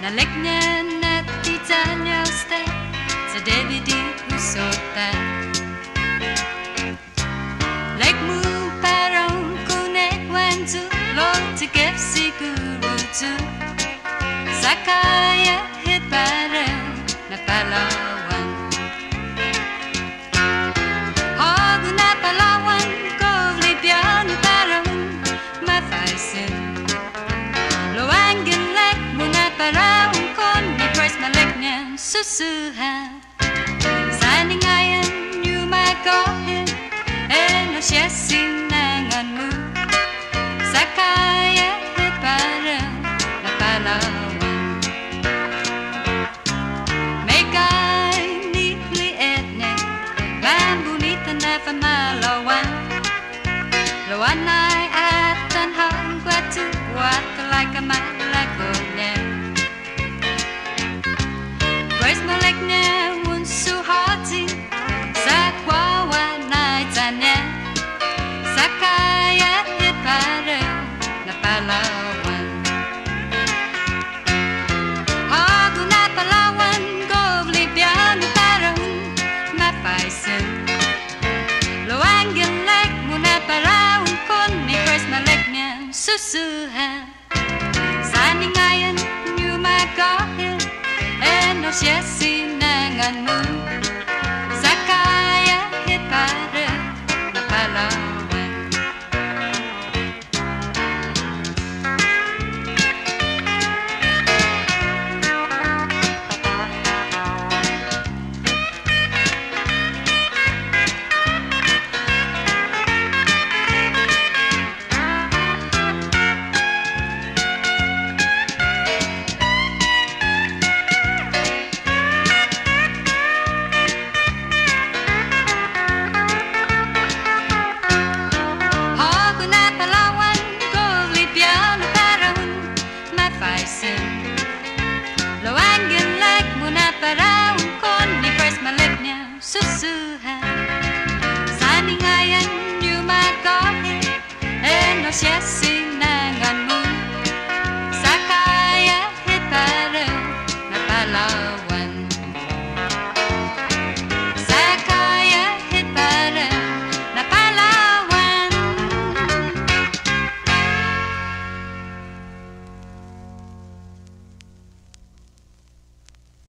Nalegna na titanya ste sa debidi usota. Like mu parang kunek wantu lo to get siguro tu. Sakaya hit parang na Palawan. Hago na Palawan ko libyan parang mafaisin. Loangin like muna parang kon ni price malignan susuhan. Sana ngayon you might go in and no sinangan mo. Sakaya hit parang na Palawan. Loan ay atan hang kwatu wat like a malagonya. Grace maligna un su hati sakwa wanay tanya. Sakaya hit para na Palawan. Hago na Palawan go libyan parang mapaisin. Loangin like muna parang malignan susuhan. Sana ngayon you might go in and no sinangan mo. Sakaya hit para na Palawan. Loangin like muna parang kon ni price maligna susuhan. Sana ngayon you might go in and no siyasing